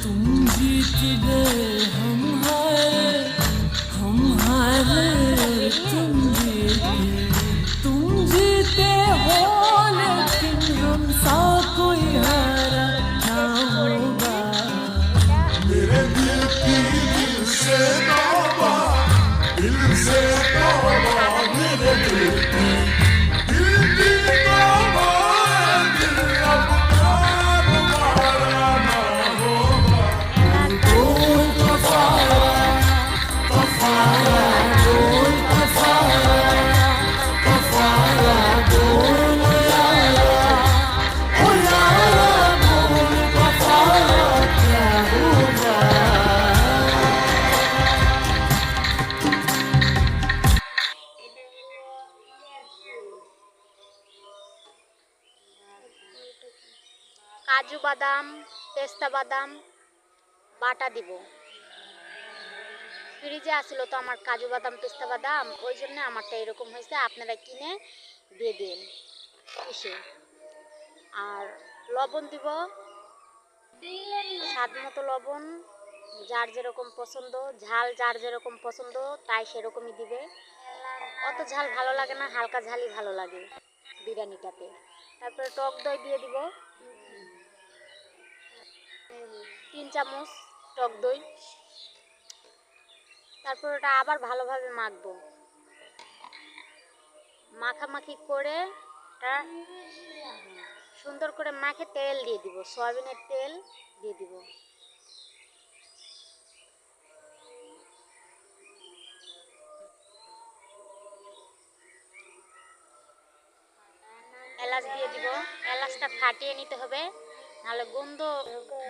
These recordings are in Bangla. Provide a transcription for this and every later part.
तुम जीत गए हम हारे और तुम जीते। तुम जीते हो लेकिन हमसा कोई हारा ना होगा। मेरे दिल की दिल से तौबा, दिल से तौबा, मेरे दिल की तौबा, दिल अब दोबारा ना होगा। बोल कफारा कफारा बोल कफारा कफारा बोल यारा ओ यारा बोल कफारा क्या होगा। কাজু বাদাম, পেস্তা বাদাম বাটা দিব। ফ্রিজে আসলো তো আমার কাজু বাদাম পেস্তা বাদাম, ওই জন্য আমারটা এরকম হয়েছে। আপনারা কিনে দিয়ে দিন পিষে। আর লবণ দিব স্বাদ মতো লবণ, যার যেরকম পছন্দ, ঝাল যার যেরকম পছন্দ তাই সেরকমই দিবে। অত ঝাল ভালো লাগে না, হালকা ঝালই ভালো লাগে বিরিয়ানিটাতে। তারপরে টক দই দিয়ে দিব 3 চামচ টক দই। তারপর ওটা আবার ভালোভাবে মাখবো। মাখামাখি করে ওটা সুন্দর করে মাখে তেল দিয়ে দিব, সয়াবিনের তেল দিয়ে দিব। এলাচ দিয়ে দিব। এলাচটা ফাটিয়ে নিতে হবে, নাহলে গন্ধ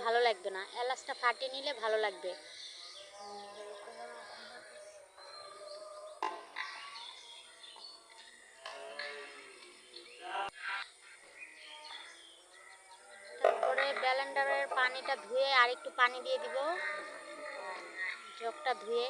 ভালো লাগবে না। এলাচটা ফাটিয়ে নিলে ভালো লাগবে। তারপরে ব্লেন্ডারের পানিটা ধুয়ে আর একটু পানি দিয়ে দিব, জগটা ধুয়ে।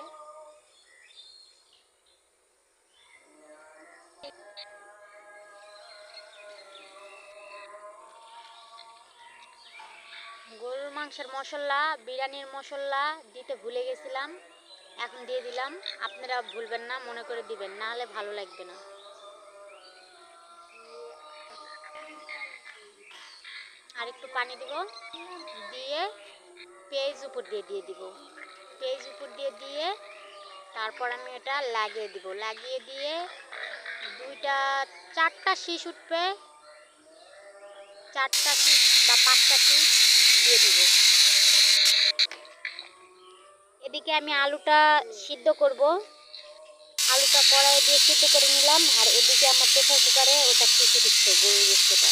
গরুর মাংসের মশলা, বিরিয়ানির মশলা দিতে ভুলে গেছিলাম, এখন দিয়ে দিলাম। আপনারা ভুলবেন না, মনে করে দিবেন, না হলে ভালো লাগবে না। আর একটু পানি দিব, দিয়ে পেঁয়াজ উপর দিয়ে দিব। পেঁয়াজ উপর দিয়ে তারপর আমি এটা লাগিয়ে দিব। লাগিয়ে দিয়ে 4টা শীষ উঠবে, 4টা শীষ বা 5টা শীষ দিয়ে দিব। এদিকে আমি আলুটা সিদ্ধ করব। আলুটা কড়াইয়ে দিয়ে সিদ্ধ করে নিলাম, আর এদিকে আমার প্রেসার কুকারে ওটা সিটি দিচ্ছে গরুর গোশতটা।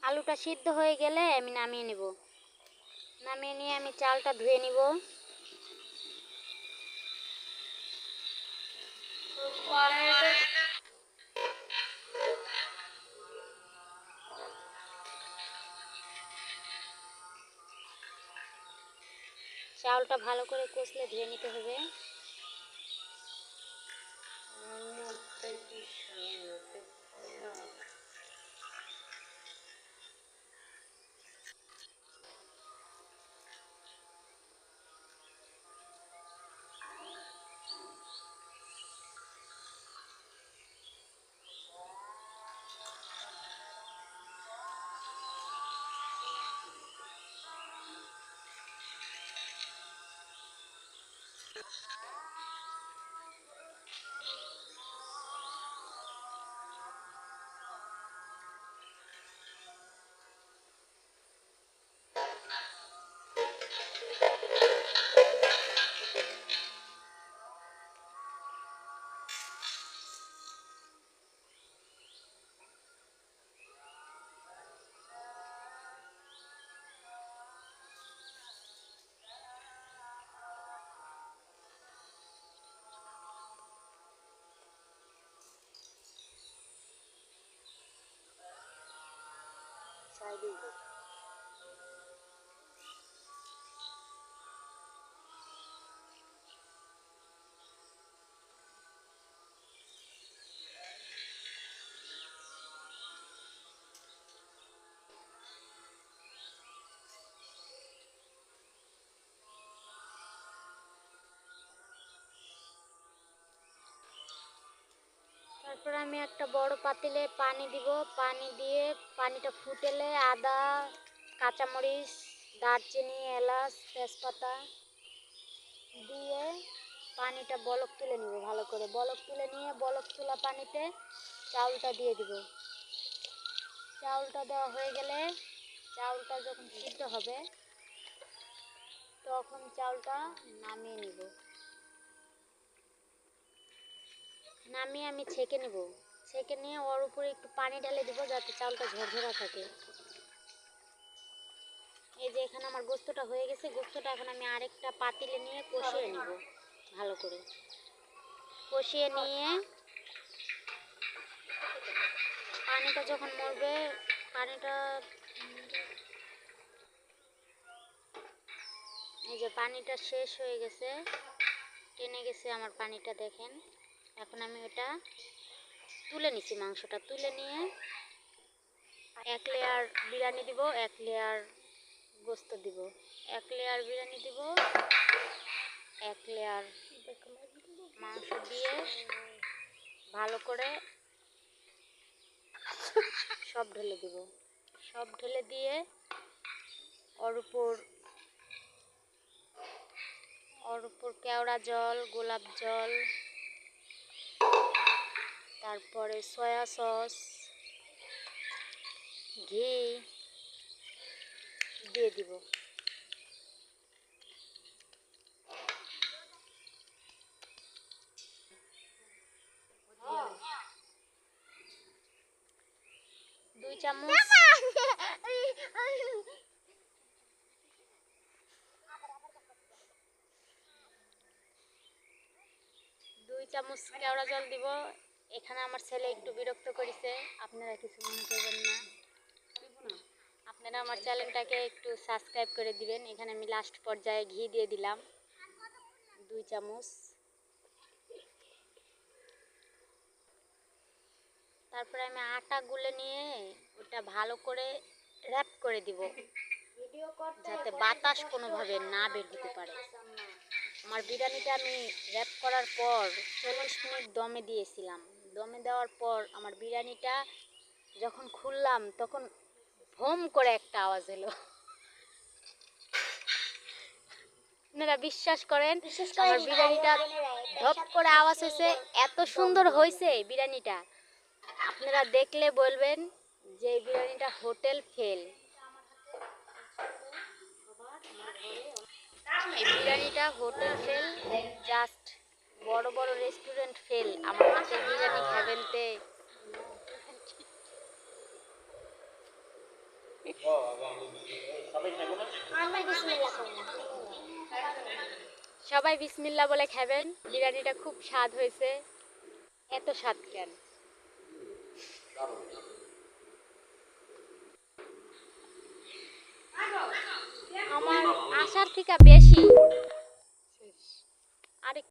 আলুটা সিদ্ধ হয়ে গেলে আমি নামিয়ে নেব। নামিয়ে নিয়ে আমি চালটা ধুয়ে নিব। চালটা ভালো করে কষলে ধুয়ে নিতে হবে। তারপর আমি একটা বড় পাতিলে পানি দিব, পানি দিয়ে পানিটা ফুটেলে আদা, কাঁচামরিচ, দারচিনি, এলাচ, তেজপাতা দিয়ে পানিটা বলক তুলে নিব ভালো করে। বলক তুলে নিয়ে বলক তোলা পানিতে চাউলটা দিয়ে দিব। চাউলটা দেওয়া হয়ে গেলে চাউলটা যখন সিদ্ধ হবে তখন চাউলটা নামিয়ে নিব। নামিয়ে আমি ছেঁকে নেব। ছেঁকে নিয়ে ওর উপরে একটু পানি ঢেলে দিব যাতে চাউলটা ঝরঝরা থাকে। এই যে এখানে আমার গোস্তটা হয়ে গেছে। গোস্তটা এখন আমি আরেকটা পাতিলে নিয়ে কষিয়ে নেব ভালো করে। কষিয়ে নিয়ে পানিটা যখন মরবে, পানিটা এই যে পানিটা শেষ হয়ে গেছে, টেনে গেছে আমার পানিটা দেখেন। এখন আমি ওটা তুলে নিছি, মাংসটা তুলে নিয়ে এক লেয়ার বিরিয়ানি দিব, এক লেয়ার গোস্ত দিব, এক লেয়ার বিরিয়ানি দিব, এক লেয়ার মাংস দিয়ে ভালো করে সব ঢেলে দিব। সব ঢেলে দিয়ে ওর উপর কেওড়া জল, গোলাপ জল, তারপরে সয়া সস, ঘি দিয়ে দিব। দুই চামচ কেওড়া জল দিব। এখানে আমার ছেলে একটু বিরক্ত করেছে, আপনারা কিছু মনে করবেন না। আপনারা আমার চ্যানেলটাকে একটু সাবস্ক্রাইব করে দিবেন। এখানে আমি লাস্ট পর্যায়ে ঘি দিয়ে দিলাম 2 চামচ। তারপরে আমি আটা গুলে নিয়ে ওটা ভালো করে র‍্যাপ করে দিব যাতে বাতাস কোনোভাবে না বের হতে পারে। আমার বিরিয়ানিটা আমি র‍্যাপ করার পর 40 মিনিট দমে দিয়েছিলাম। দমে দেওয়ার পর আমার বিরিয়ানিটা যখন খুললাম তখন ভোম করে একটা আওয়াজ এলো। আপনারা বিশ্বাস করেন আমার বিরিয়ানিটা ধপ করে আওয়াজ হয়েছে, এত সুন্দর হয়েছে বিরিয়ানিটা। আপনারা দেখলে বলবেন যে এই বিরিয়ানিটা হোটেল ফেল। এই বিরিয়ানিটা হোটেল ফেল, জাস্ট বড় বড় রেস্টুরেন্ট ফেল। আমার হাতের বিরিয়ানি খাবেন তে। সবাই বিসমিল্লাহ বলে খাবেন। বিরিয়ানিটা খুব স্বাদ হয়েছে। এত স্বাদ কেন? আমার আশার থেকে বেশি